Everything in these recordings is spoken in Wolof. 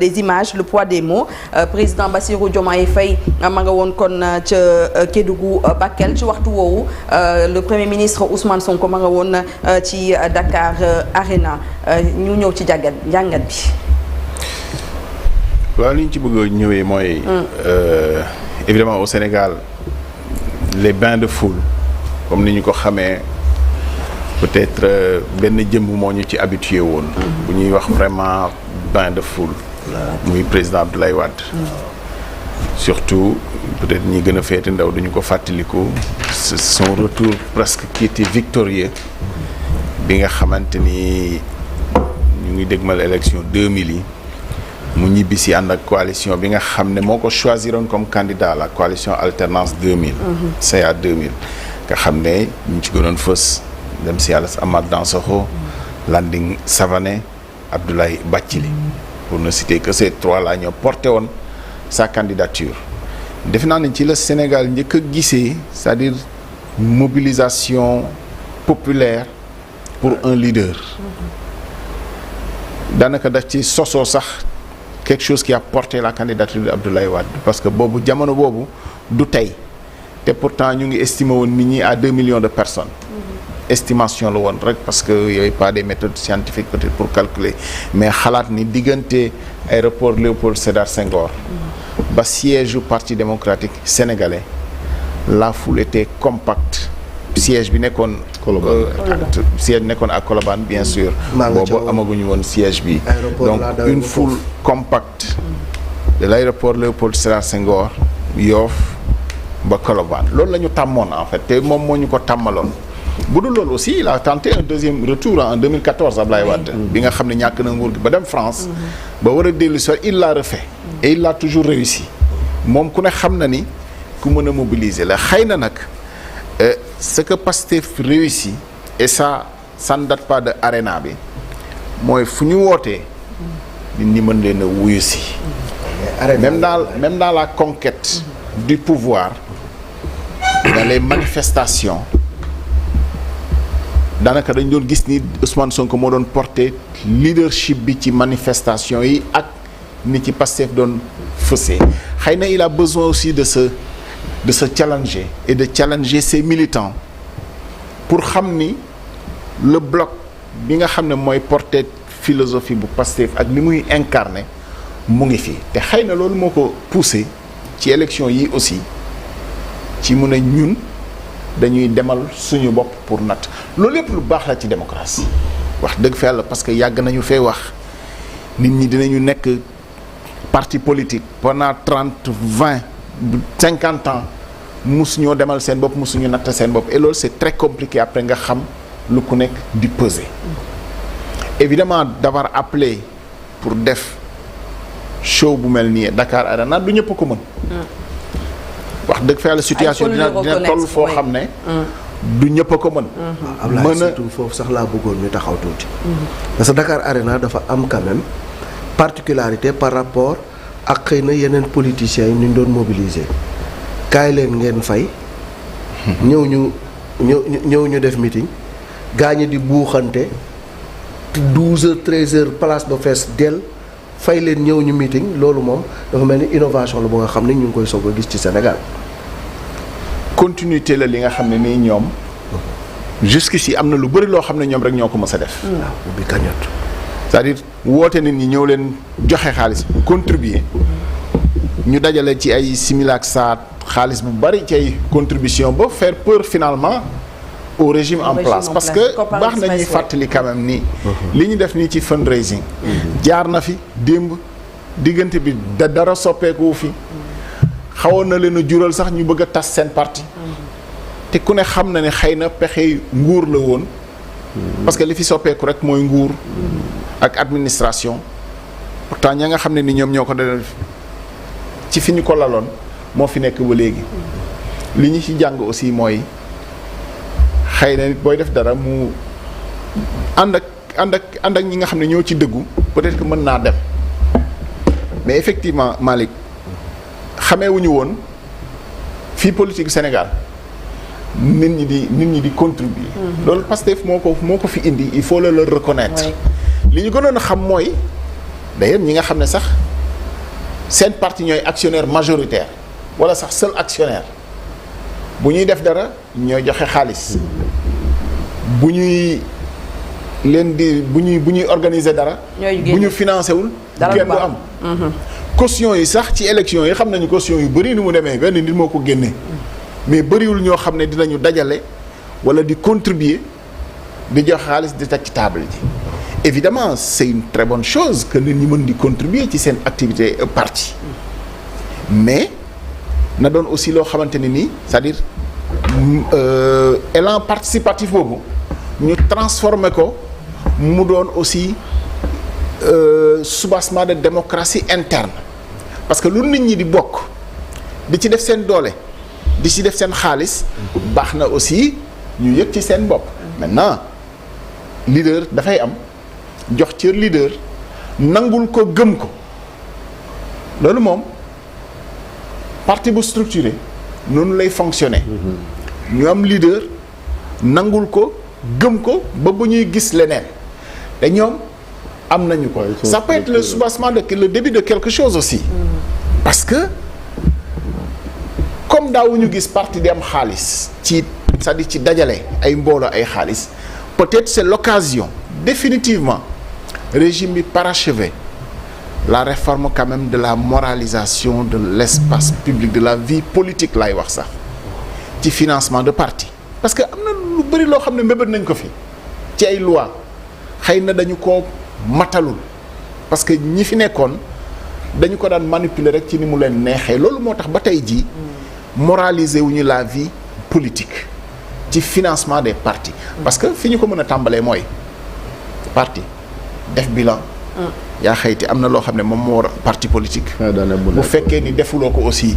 des images le poids des mots président Bassirou Diomaye Faye ma nga woon kon ca Kédougou Bakel ci waxtu woowu le premier ministre Ousmane Sonko ma nga woon ci Dakar Arena ñu ñëw ci njàngat bi. waaw li ñu ci bëgg a ñëwee mooy. évidemment au Sénégal les bains de foule comme ni ñu ko xamee peut-être benn jëmm moo ñu ci habitué woon. bu ñuy wax vraiment bain de foule. muy président Abdoulaye Wade. surtout peut-être ñi gën a féete ndaw duñu ko fàttaliku son retour presque qui était victorieux bi nga xamante ni ñu ngi dégmal élection 2000 yi mu ñibbi si ànd ak coalition bi nga xam ne moo ko choisiroon comme candidat la coalition alternance 2000. CA 2000 nga xam ne ñu ci gënoon fës dem si yàlla Amath Dansokho Landing Savané Abdoulaye Bathily pour ne citer que ces trois là ñoo porté woon sa candidature defe naa ne ci la Sénégal njëkk a gisee c'est-à-dire mobilisation populaire pour un leader daanaka daf ci sosoo sax quelque chose qui a porté la candidature de Abdoulaye Wade parce que boobu jamono boobu du tey te pourtant ñu ngi estimé woon nit ñi à 2 millions de personnes estimation la woon rek parce que yooyu pas des méthodes scientifiques peut-être pour calculer mais xalaat ni diggante aéroport Léopold Sédar Senghor ba siège du parti démocratique sénégalais la foule était compacte siège bi nekkoon siège bi nekkoon à Colobane bien sûr boobu amaguñu woon siège bi donc une foule compacte de l'aéroport Léopold Sédar Senghor Yoff ba Colobane loolu la ñu tàmmoon en fait te moom moo ñu ko tàmmaloon bu dul loolu aussi il a tenté un deuxième retour en 2014 Ablaye Wade bi nga xam ne ñàkk na nguur gi ba dem France ba war a dellu si il l'a refait et il l'a toujours réussi moom ku ne xam na ni ku mën a mobiliser la xëy na nag ce que Pastef réussit et ça ne date pas de Arena bi mooy fu ñu wootee nit ñi mën leen a wuyu si même dans la conquête du pouvoir dans les manifestations daanaka dañ doon gis ni Ousmane Sonko moo doon porter leadership bi ci manifestation yi ak ni ci Pastef doon fësee xëy na il a besoin aussi de se challenger et de challenger ses militants pour xam ni le bloc bi nga xam ne mooy porter philosophie bu Pastef ak li muy incarner mu ngi fi te xëy na loolu moo ko poussé ci élection yi aussi ci mu ne ñun dañuy demal suñu bopp pour natt loolu yëpp lu baax la ci démocratie wax dëgg fa yàlla parce que yàgg nañu fee wax nit ñi dinañu nekk parti politique pendant 30 20 50 ans musuñoo demal seen bopp musuñu natt seen bopp et loolu c'est très compliqué après nga xam lu ku nekk di peser évidemment d'avoir appelé pour def show bu mel nii Dakar Arena du ñëpp ko mën wax dëgg fa yàlla situation dina toll foo xam ne du ñëpp a ko mën Ablaye surtout foofu sax laa bëggoon ñu taxaw tuuti parce que Dakar Arena dafa am quand même particularité par rapport ak xëy na yeneen politiciens yi ñu doon mobiliser kaay leen ngeen fay ñëw ñu def meeting gaañu di buuxante 12h 13h place ba fees dell fay leen ñëw ñu meeting loolu moom dafa mel ni innovation la bu nga xam ne ñu ngi koy soog a gis ci Sénégal. continuité la li nga xam ne nii ñoom jusqu'ici am na lu bëri loo xam ne ñoom rek ñoo ko mës a def. waaw bi kañot. c'est-à-dire woote nit ñi ñëw leen joxe xaalis contribuer ñu dajale ci ay simila ak saa xaalis bu bëri ci ay contribution ba faire peur finalement au régime en place parce que baax na ñuy fàttali quand même nii li ñu def nii ci fundraising jaar na fi démb diggante bi dara soppeeku fi xawoon na leen a jural sax ñu bëgg a tas seen parti te ku ne xam na ne xëy na pexe nguur la woon parce que li fi soppeeku rek mooy nguur ak administration pourtant ña nga xam ne ni ñoom ñoo ko def ci fi ñu ko laloon moo fi nekk ba léegi li ñu ci jàng aussi mooy xëy na nit booy def dara mu ànd ak ñi nga xam ne ñoo ci dëggu peut-être que mën naa dem mais effectivement Malick xamee wuñu woon fii politique Sénégal nit ñi di contribuer loolu Pastef moo ko fi indi il faut le reconnaître li ñu gënoon a xam mooy d'ailleurs ñi nga xam ne sax seen parti ñooy actionnaire majoritaire wala sax seul actionnaire bu ñuy def dara ñooy joxe xaalis bu ñuy leen di bu ñuy organiser dara bu ñu financé wul kenn du am caution yi sax ci élection yi xam nañu caution yu bëri ni mu demee benn nit moo ko génnee mais bëriwul ñoo xam ne dinañu dajale wala di contribuer di jox xaalis di teg ci table ji évidemment c'est une très bonne chose que nit ñi mën di contribuer ci seen activité parti mais na doon aussi loo xamante ne nii c'est-à-dire élan participatif boobu ñu transformer ko mu doon aussi soubassement de démocratie interne parce que lu nit ñi di bokk di ci def seen doole di ci def seen xaalis baax na aussi ñu yëg ci seen bopp maintenant leader dafay am jox cër leader nangul ko gëm ko loolu moom parti bu structuré noonu lay fonctionner ñu am leader nangul ko gëm ko ba bu ñuy gis leneen te ñoom am nañu ko ça peut être le soubassement de le début de quelque chose aussi parce que comme daawuñu gis parti di am xaalis ci c'est-à-dire ci dajale ay mbooloo ay xaalis peut-être c'est l'occasion définitivement régime bi parachever la réforme quand même de la moralisation de l'espace public de la vie politique laay wax sax ci financement de parti parce que am na lu bari loo xam ne mébét nañ ko fi ci ay loi xëy na dañu ko matalul parce que ñi fi nekkoon dañu ko daan manipuler rek ci ni mu leen neexee loolu moo tax ba tey jii moraliser wuñu la vie politique ci financement des partis parce que fi ñu ko mën a tàmbalee mooy parti def bilan yaa xëyti am na loo xam ne moom moo war parti politique bu fekkee ni defuloo ko aussi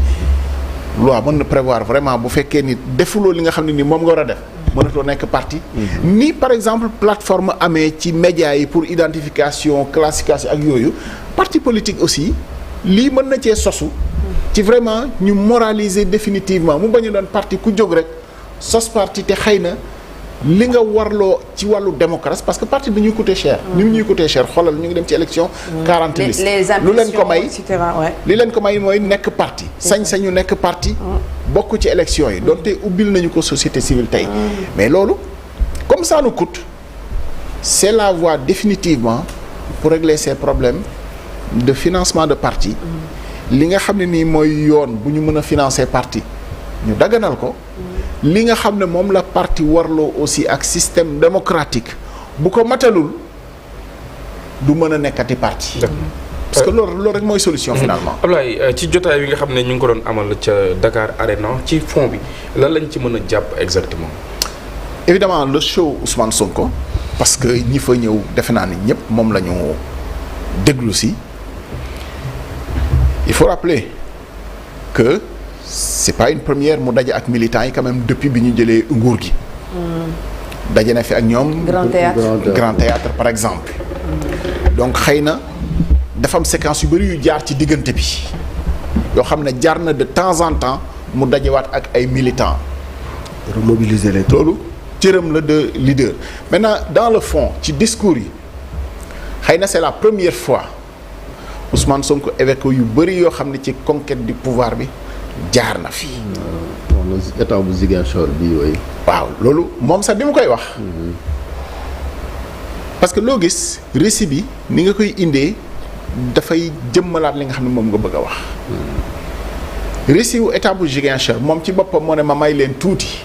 loi mën na prévoir vraiment bu fekkee ni defuloo li nga xam ne ni moom nga war a def mënatoo nekk parti ni par exemple plateforme amee ci médias yi pour identification classification ak yooyu parti politique aussi lii mën na cee sosu ci vraiment ñu moraliser définitivement mu bañ a doon parti ku jóg rek sos parti te xëy na li nga warloo ci wàllu démocratie parce que parti dañuy coûter cher ñu ñuy coûter cher xoolal ñu ngi dem ci élection 40 listes lu leen ko may li leen ko may mooy nekk parti sañ-sañu nekk parti bokk ci élection yi donte ubbil nañu ko société civile tey mais loolu comme ça nous coûte c'est la voie définitivement pour régler ces problèmes de financement de parti li nga xam ne nii mooy yoon bu ñu mën a financer parti ñu daganal ko li nga xam ne moom la parti warloo aussi ak système démocratique bu ko matalul du mën a nekkati parti parce que loolu rek mooy solution finalement Ablaye ci jotaay bi nga xam ne ñu ngi ko doon amal ca Dakar Arena ci fond bi lan lañ ci mën a jàpp exactement évidemment le show Ousmane Sonko parce que ñi fa ñëw defe naa ni ñëpp moom la ñu déglu si il faut rappeler que c'est pas une première mu daje ak militants yi quand même depuis bi ñu jëlee nguur gi daje na fi ak ñoom Grand Théâtre par exemple donc xëy na dafa am séquence yu bari yu jaar ci diggante bi yoo xam ne jaar na de temps en temps mu dajewaat ak ay militants remobiliser les loolu cëram la de leader maintenant dans le fond ci discours yi xëy na c'est la première fois Ousmane Sonko évoqué yu bari yoo xam ne ci conquête du pouvoir bi jaar na fi. état bu Ziguinchor bi yooyu. waaw loolu moom sax bi mu koy wax. parce que loo gis récit bi ni nga koy indee dafay jëmmalaat li nga xam ne moom nga bëgg a wax. récit wu état bu Ziguinchor moom ci boppam moo ne ma may leen tuuti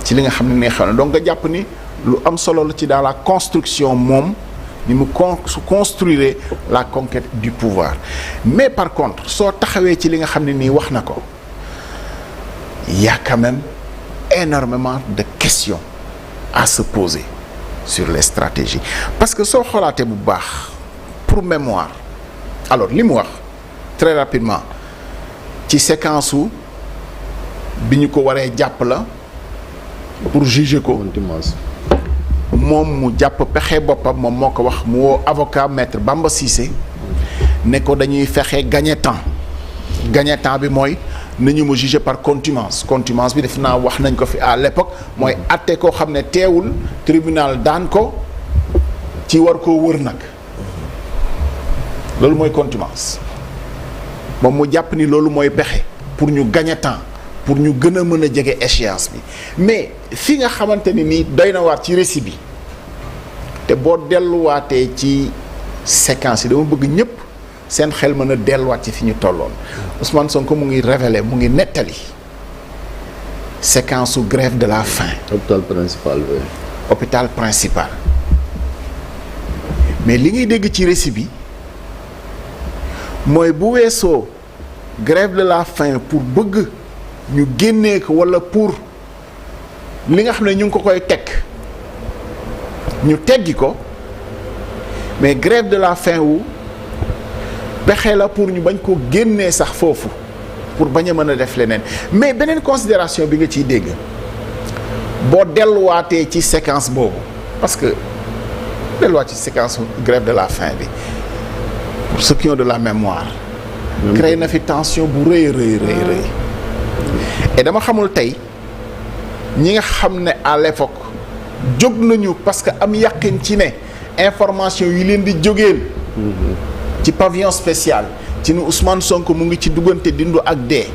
ci li nga xam ne nee xam ne donc nga jàpp ni lu am solo la ci dans la construction moom. ni mu construire la conquête du pouvoir mais par contre soo taxawee ci li nga xam ne nii wax na ko y a quand même énormément de questions à se poser sur les stratégies parce que soo xoolaatee bu baax pour mémoire alors li mu wax très rapidement ci séquence su bi ñu ko waree jàpp la pour juger ko moom mu jàpp pexe boppam moom moo ko wax mu woo avocat maître Bamba Cissé ne ko dañuy fexe gagner temps bi mooy nañu ma juger par contumace bi def naa wax nañ ko fi à l'époque mooy atte koo xam ne teewul tribunal daan ko ci war koo wër nag loolu mooy contumace moom mu jàpp ni loolu mooy pexe pour ñu gagner temps pour ñu gën a mën a jege échéance bi mais fi nga xamante ni nii doy na waat ci récit bi te boo delluwaatee ci séquence yi dama bëgg ñëpp seen xel mën a delluwaat ci fi ñu tolloon Ousmane Sonko mu ngi révélé mu ngi nettali séquence su grève de la faim. hôpital principal oui. hôpital principal mais li ngay dégg ci récit bi mooy bu weesoo grève de la faim pour bëgg ñu génnee ko walla pour li nga xam ne ñu ngi ko koy teg ñu teggi ko mais grève de la faim wu pexe la pour ñu bañ ko génnee sax foofu pour bañ a mën a def leneen mais beneen considération bi nga ciy dégg boo delluwaatee ci séquence boobu parce que delluwaat ci séquence grève de la faim bi pour ceux qui ont de la mémoire créé na fi tension bu rëy rëy et dama xamul tey ñi nga xam ne à l'époque jóg nañu parce que am yàqin ci ne information yi leen di jógeel ci pavillon spécial ci ni Ousmane Sonko mu ngi ci diggante dund ak dee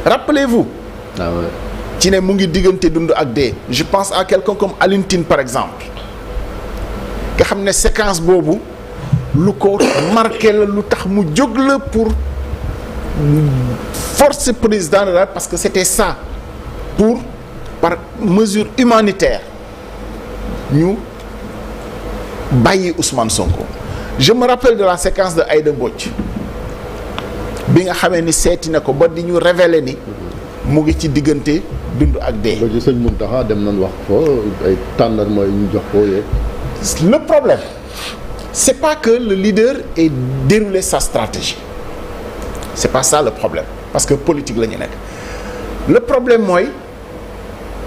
rappelez-vous ci ne mu ngi diggante dund ak dee je pense à quelqu'un comme Alioune Tine par exemple nga xam ne séquence boobu lu ko marqué la lu tax mu jóg la pour force président de la parce que c'était ça pour par mesure humanitaire ñu bàyyi Ousmane Sonko je me rappelle de la séquence de Aïda Mbodj bi nga xamee ni seeti na ko ba di ñu révéler ni mu ngi ci diggante dund ak dee. ba ci sëñ Mountakha dem nañ wax ko ay tàndarma yu ñu jox ko yeeg. Le problème c'est pas que le leader ait déroulé sa stratégie c'est pas ça le problème parce que politique la ñu nekk le problème mooy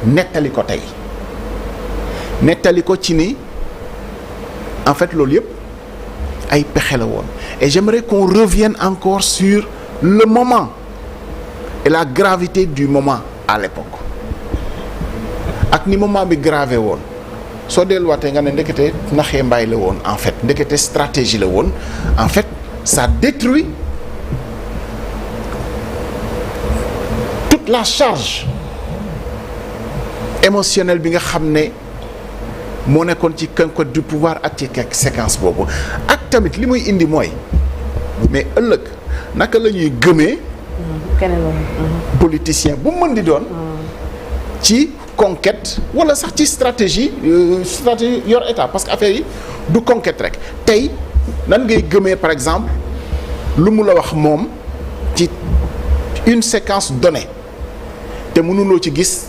nettali ko tey nettali ko ci ni en fait loolu yëpp ay pexe la woon et j'aimerais qu'on revienne encore sur le moment et la gravité du moment à l'époque ak ni moment bi gravé woon soo delluwaatee nga ne ndekete naxee mbaay la woon en fait ndekete stratégie la woon en fait ça détruit toute la charge émotionnelle bi nga xam ne moo nekkoon ci conquête du pouvoir ak ci séquence boobu ak tamit li muy indi mooy mais ëllëg naka la ñuy gëmee politicien bu mën di doon ci conquête wala sax ci stratégie yor état parce que affaire yi du conquête rek tey nan ngay gëmee par exemple lu mu la wax moom ci une séquence donnée te mënuloo ci gis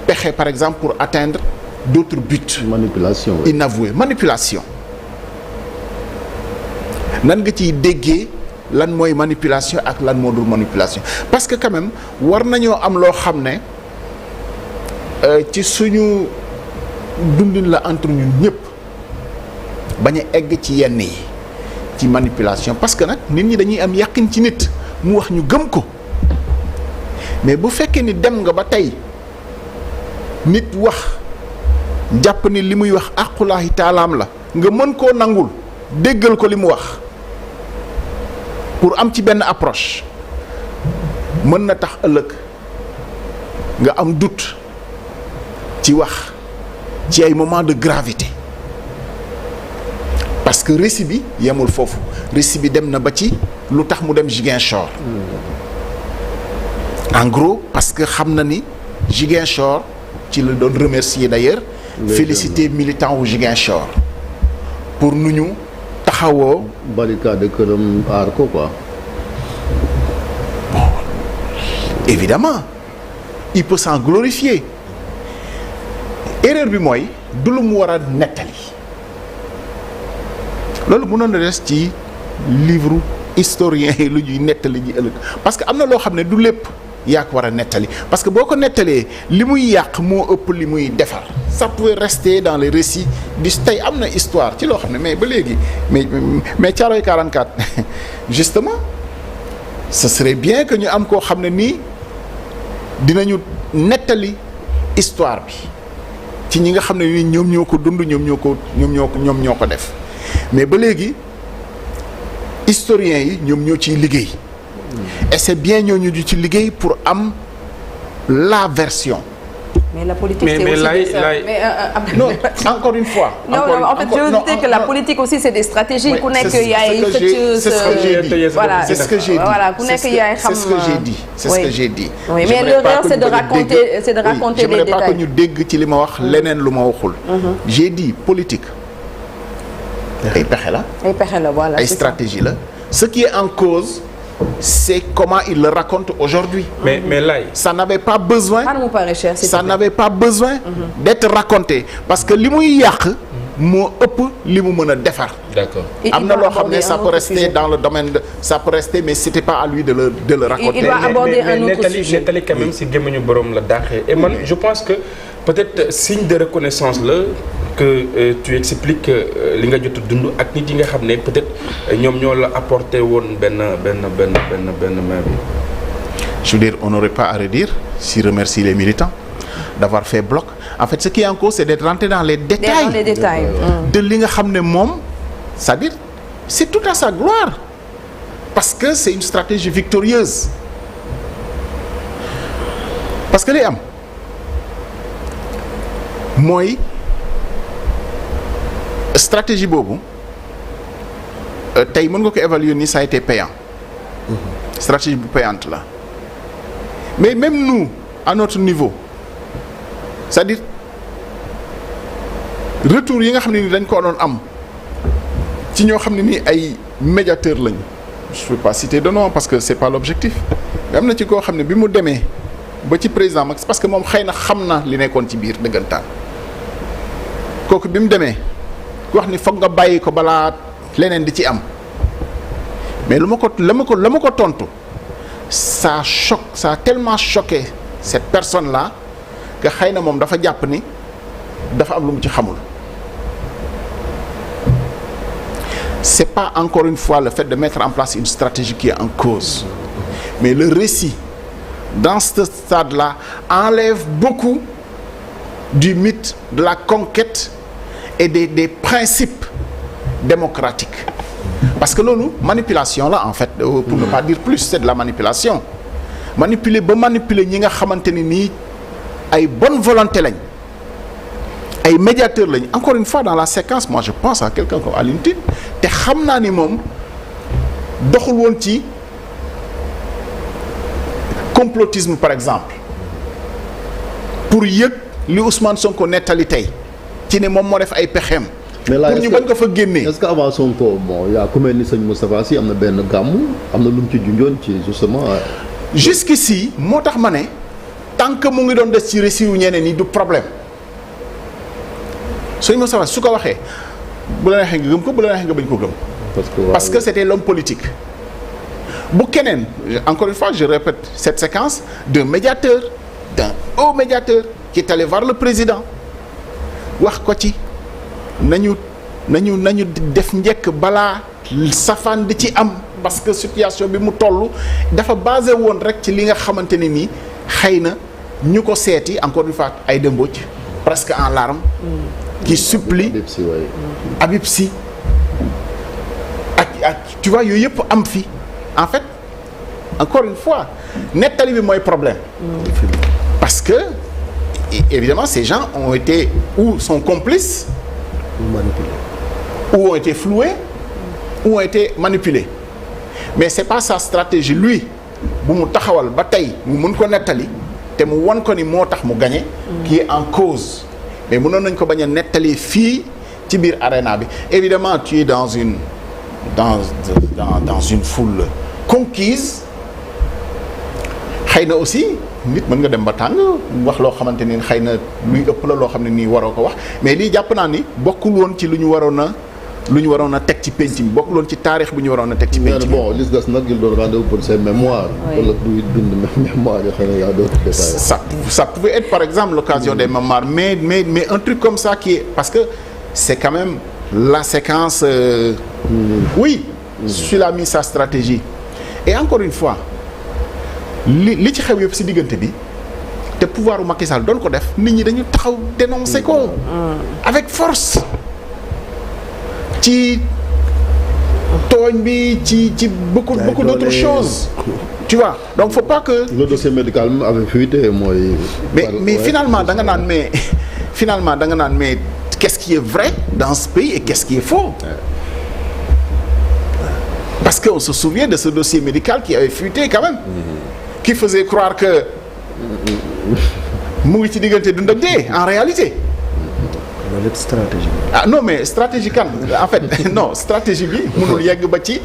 pexe par exemple pour atteindre d'autres buts. Manipulation oui. Inavouée manipulation nan nga ciy déggee lan mooy manipulation ak lan moo dul manipulation parce que quand même war nañoo am loo xam ne ci suñu dundin la entre ñun ñëpp bañ a egg ci yenn yi ci manipulation parce que nag nit ñi dañuy am yàqin ci nit mu wax ñu gëm ko mais bu fekkee ni dem nga ba tey nit wax jàpp ni li muy wax aqulaahi taalaam la nga mën koo nangul déggal ko li mu wax pour am ci benn approche mën na tax ëllëg nga am doute ci wax ci ay moment de gravité parce que récit bi yemul foofu récit bi dem na ba ci lu tax mu dem Ziguinchor en gros parce que xam na ni Ziguinchor ci la doon remercier d'ailleurs féliciter militants wu Ziguinchor pour nu ñu taxawoo barricade këram aar ko quoi. Bon, évidemment il peut s'en glorifier erreur bi mooy du lu mu war a nettali loolu mënoon na des ci livre historien yi lu ñuy nettali ji ëllëg parce que am na loo xam ne du lépp yaa ko war a nettali parce que boo ko nettalee li muy yàq moo ëpp li muy defar ça peut rester dans les récits du tey am na histoire ci loo xam ne mais ba léegi mais Thiaroye 44 justement ce serait bien que ñu am koo xam ne nii dinañu nettali histoire bi ci ñi nga xam ne nii ñoom ñoo ko dund ñoom ñoo ko def mais ba léegi historiens yi ñoom ñoo ciy liggéey et c'est bien ñooñu di ci liggéey pour am la version. mais la politique c'est mais aussi non encore une fois. non en fait je veux dire que la politique aussi c'est des stratégies. ku nekk yaay c'est ce que j'ai dit voilà c'est ce que j'ai dit voilà ku nekk yaay xam. c'est ce que j'ai dit c'est ce que j'ai dit. oui mais l'erreur c'est de raconter les détails. j'aimerais pas que ñu dégg ci li ma wax leneen lu ma waxul. j'ai dit politique. ay pexe la. ay pexe la voilà. ay stratégie la. ce qui est en cause. c'est comment il le raconte aujourd'hui. mais Laye. ça n'avait pas besoin. ça n'avait pas besoin. d'être raconté parce que li muy yàq. moo ëpp li mu mën a defar. d'accord am na loo xam ne ça peut rester dans le domaine de ça peut rester mais c'était pas à lui de le raconter. il doit aborder un autre sujet. nettali quand même si gémmiñu borom la daaxee. et man je pense que peut-être signe de reconnaissance la que tu expliques li nga jot a dund ak nit yi nga xam ne peut-être ñoom ñoo la apporté woon benn main bi. je veux dire on n'aurait pas à redire si remercie les militants d'avoir fait bloc. En fait ce qui est en cause c'est d'être rentré dans les détails. De li nga xam ne moom c'est-à-dire c'est tout à sa gloire parce que c'est une stratégie victorieuse parce que li am mooy stratégie boobu tey mën nga ko évaluer ni ça a été payant. Stratégie bu payante la mais même nous à notre niveau c'est-à-dire retour yi nga xam ne ni dañ ko doon am ci ñoo xam ne ni ay médiateurs lañu je peux pas citer de nom parce que c'est pas l'objectif mais am na ci koo xam ne bi mu demee ba ci président Macky parce que moom xëy na xam na li nekkoon ci biir dëggantaan kooku bi mu demee wax ni foog nga bàyyi ko balaa leneen di ci am mais la ma ko tontu ça a tellement choqué cette personne là que xëy na moom dafa jàpp ni dafa am lu mu ci xamul. C'est pas encore une fois le fait de mettre en place une stratégie qui est en cause mais le récit dans ce stade-là enlève beaucoup du mythe de la conquête et des principes démocratiques parce que loolu manipulation la en fait pour ne pas dire plus c'est de la manipulation manipuler ñi nga xamante ni nii ay bonne volonté lañ ay médiateurs lañ encore une fois dans la séquence moi je pense à quelqu'un comme Alioune Tine te xam naa ni moom doxul woon ci complotisme par exemple pour yëg li Ousmane Sonko nettali tey ci ne moom moo def ay pexeem. mais là pour ñu bañ ko fa génnee. est-ce que avant Sonko bon yaa ku mel ni sëñ Moustapha Sy am na benn gàmmu am na lu mu ci junjoon ci justement. jusqu'ici moo tax ma ne tant que mu ngi doon des ci récit yu ñeneen ñi du problème sëñ Moustapha su ko waxee bu la neexee nga gëm ko bu la neexee nga bañ ko gëm. parce que c'était l'homme politique. bu keneen encore une fois je répète cette séquence d'un médiateur d'un haut médiateur qui est allé voir le président wax ko ci nañu def njëkk balaa safaan di ci am parce que situation bi mu toll dafa basé woon rek ci li nga xamante ne nii xëy na ñu ko seeti encore une fois Aïda Mbodj presque en larmes qui supplie Habib Sy ak tu vois yooyu yëpp am fi en fait encore une fois nettali bi mooy problème parce que évidemment ces gens ont été ou sont complices ou ont été floués ou ont été manipulés mais c'est pas sa stratégie lui bu mu taxawal ba tey mu mën ko nettali te mu won ko ni moo tax mu gagné qui est en cause mais mënoon nañ ko bañ a nettali fii ci biir arena bi évidemment tu es dans une foule conquise xëy na aussi nit mën nga dem ba tàng wax loo xamante ni xëy na luy ëpp la loo xam ne nii waroo ko wax mais lii jàpp naa ni bokkul woon ci lu ñu waroon a teg ci penc mi bokkul woon ci taarix bu ñu waroon a teg ci penc mi. bon li des nag il doon rendez-vous pour ses mémoires. wala buy bind mémoire yoo xam ne y a d'autres détails. ça pouvait être par exemple l'occasion des mémoires mais un truc comme ça qui est parce que c'est quand même la séquence. Oui. S'il a mis sa stratégie et encore une fois li ci xew yëpp ci diggante bi te pouvoiru Macky Sall doon ko def nit ñi dañu taxaw dénoncer ko avec force ci tooñ bi ci beaucoup d'autres choses. Tu vois, donc faut pas que. Le dossier médical même avait fuité mooy. mais finalement da nga naan mais qu'est-ce qui est vrai dans ce pays et qu'est-ce qui est faux? Parce qu'on se souvient de ce dossier médical qui avait fuité quand même. Qui faisait croire que mu ngi ci diggante dund ak dee en réalité. loolu lépp stratégie. Ah non mais stratégie kan en fait non stratégie bi mënul yegg ba ci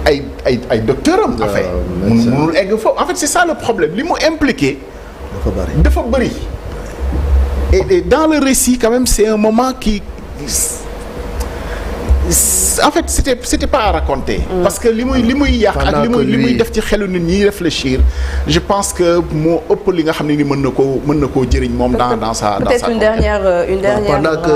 ay docteur am. en fait mënul egg foofu en fait c'est ça le problème li mu impliqué. dafa bëri. Et dans le récit quand même c'est un moment qui en fait c'était pas à raconter. Parce que li muy yàq ak li muy def ci xelu nit ñi réfléchir je pense que moo ëpp li nga xam ne ni mën na koo jëriñ moom dans sa peut-être une dernière pendant que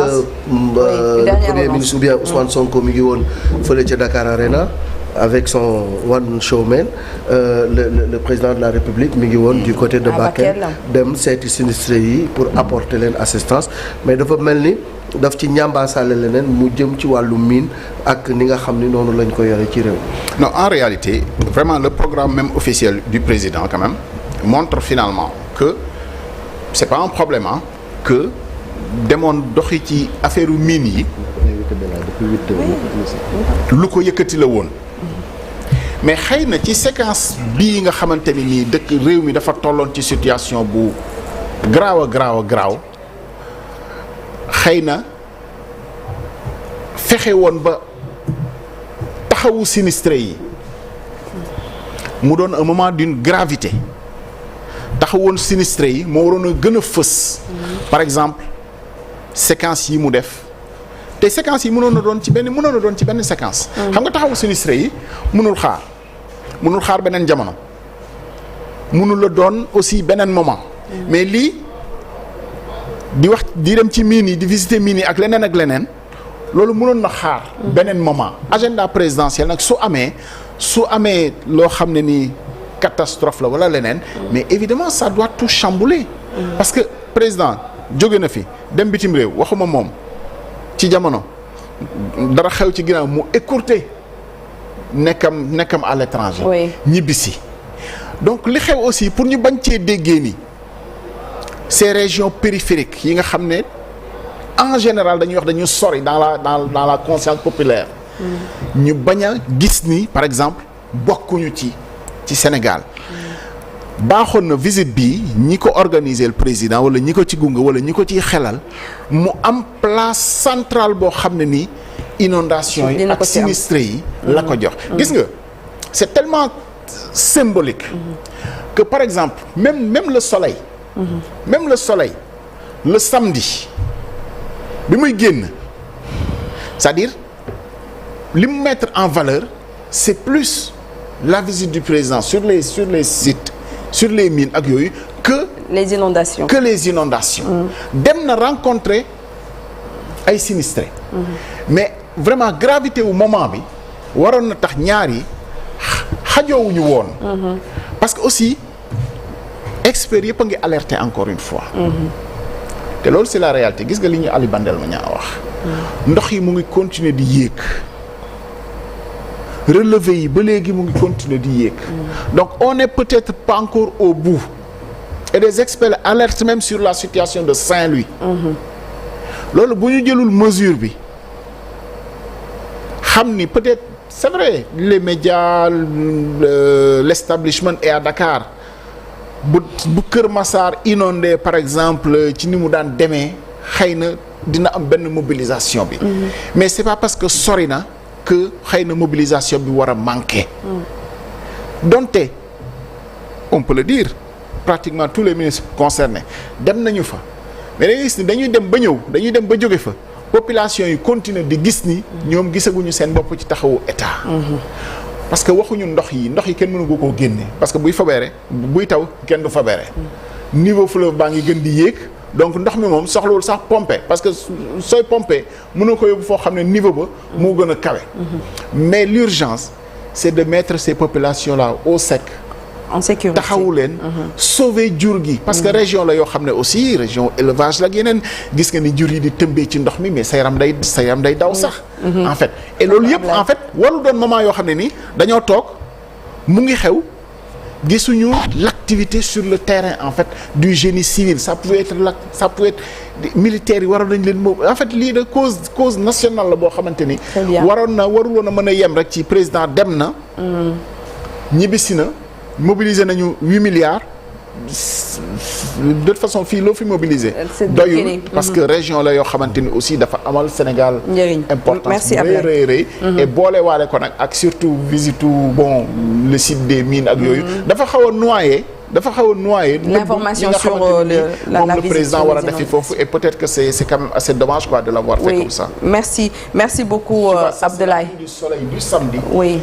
premier ministre ou bien Ousmane Sonko mi ngi woon fële ca Dakar Arena avec son one showman le président de la République mi ngi woon du côté de Bakel dem seeti sinistré yi pour apporter leen assistance mais dafa mel ni daf ci ñambaasaale leneen mu jëm ci wàllu mine ak ni nga xam ni noonu lañ ko yore ci réew. Non, en réalité vraiment le programme même officiel du président quand même montre finalement que c'est pas un problème que demoon doxi ci affaire mine yi lu ko yëkkati la woon mais xëy na ci séquence bii nga xamante ni nii dëkk réew mi dafa tolloon ci situation bu graaw xëy na fexe woon ba taxawu sinistré yi mu doon un moment d'une gravité taxawoon sinistré yi moo waroon a gën a fës par exemple séquence yi mu def te séquence yi mënoon na doon ci benn séquence xam nga taxawu sinistré yi mënul xaar beneen jamono mënul la doon aussi beneen moment mais lii di dem ci mines yi di visiter mines yi ak leneen loolu mënoon na xaar beneen moment agenda présidentiel nag su amee loo xam ne ni catastrophe la wala leneen mais évidemment ça doit tout chambouler parce que président jóge na fi dem bitim réew waxuma moom ci jamono dara xew ci ginnaaw mu écourté nekkam à l'étranger ñibbisi donc li xew aussi pour ñu bañ cee déggee ni ces régions périphériques yi nga xam ne en général dañuy wax dañu sori dans la conscience populaire ñu bañ a gis ni par exemple bokkuñu ci Sénégal baaxoon na visite bi ñi ko organiser le président wala ñi ko ci gunge wala ñi ko ciy xelal mu am place centrale boo xam ne ni inondation yi ak sinistré yi la ko jox gis nga c'est tellement symbolique que par exemple même le soleil le samedi bi muy génn c'est-à-dire li mu mettre en valeur c'est plus la visite du président sur les sites sur les mines ak yooyu que les inondations dem na rencontrer ay sinistrés mais vraiment gravité wu moment bi waroon na tax ñaar yi xajoowuñu woon parce que aussi experts yëpp a ngi alerter encore une fois te loolu c'est la réalité gis nga li ñu Ali Bandel ma ñaa wax ndox yi mu ngi continuer di yéeg relevé yi ba léegi mu ngi continuer di yéeg donc on n'est peut-être pas encore au bout et des experts alertent même sur la situation de Saint-Louis loolu bu ñu jëlul mesure bi xam ni peut-être c'est vrai les médias l'establishment est à Dakar bu Kër Massar inondé par exemple ci ni mu daan demee xëy na dina am benn mobilisation bi mais c'est pas parce que sori na que xëy na mobilisation bi war a manquer donte on peut le dire pratiquement tous les ministres concernés dem nañu fa mais dañuy gis ni dañuy dem ba jóge fa population yi continuer di gis ni ñoom gisaguñu seen bopp ci taxawu état parce que waxuñu ndox yi kenn mënu koo génne parce que buy taw kenn du fabeere niveau fleuve baa ngi gën di yéeg donc ndox mi moom soxlawul sax pomper parce que sooy pomper mënoo ko yóbbu foo xam ne niveau ba moo gën a kawe mais l'urgence c'est de mettre ces populations là au sec en sécurité taxawu leen. sauver jur gi. parce que région la yoo xam ne aussi région élevage la ak yeneen gis nga ni jur yi di tëmbee ci ndox mi mais sa yaram day daw sax. en fait et loolu yëpp en fait waru doon moment yoo xam ne nii dañoo toog mu ngi xew gisuñu l'activité sur le terrain en fait du génie civil ça pouvait être militaires yi waroon nañ leen moom en fait lii de cause nationale la boo xamante ni. waruloon a mën a yem rek ci président dem na. ñibbisi na mobiliser nañu 8 milliards. de toute façon fii loo fi mobiliser. doyul parce que région la yoo xamante ni aussi dafa amal Sénégal. importance bu rëy et boole waale ko nag ak surtout visitu bon le site des mines ak yooyu. dafa xaw a noyé. l'information sur la moom le président war a defi foofu et peut-être que c'est quand même assez dommage quoi de l'avoir fait comme ça. merci beaucoup Abdoulaye. du soleil du samedi. oui.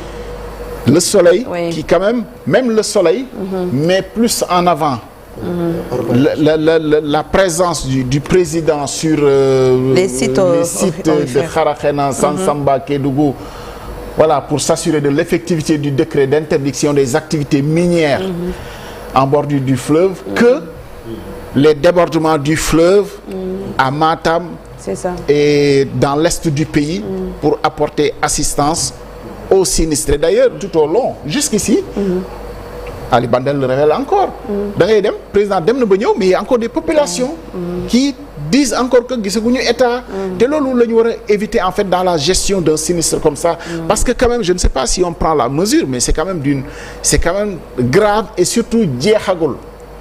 le soleil. qui quand même le soleil. met plus en avant. la présence du président sur les sites de Kharakhéna, Sansamba, Kédougou. Voilà, pour s'assurer de l'effectivité du décret d'interdiction des activités minières en bordure du fleuve, que les débordements du fleuve à Matam et dans l'est du pays pour apporter assistance aux sinistrés. D'ailleurs, tout au long, jusqu'ici, Ali Bandel le révèle encore. Da ngay dem président dem na ba ñëw mais il y a encore des populations qui disent encore que gisaguñu état. te loolu la ñu war a éviter en fait dans la gestion d'un sinistre comme ça. parce que quand même je ne sais pas si on prend la mesure mais c'est quand même grave et surtout jeexagul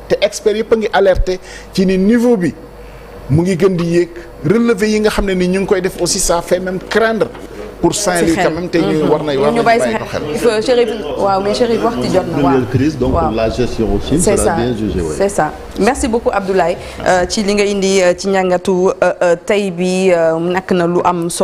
te experts yëpp a ngi alerter ci ni niveau bi mu ngi gën di yéeg relevé yi nga xam ne ni ñu ngi koy def aussi ça fait même craindre. pour Saint-Louis quand même te ñu war nañu bàyyi ko xel. Chérif waaw mais Chérif waxtu jot na. première crise donc la gestion aussi sera bien jugée. c'est ça merci beaucoup Abdoulaye ci li nga indi ci njàngatu tey bi nekk na lu am solo.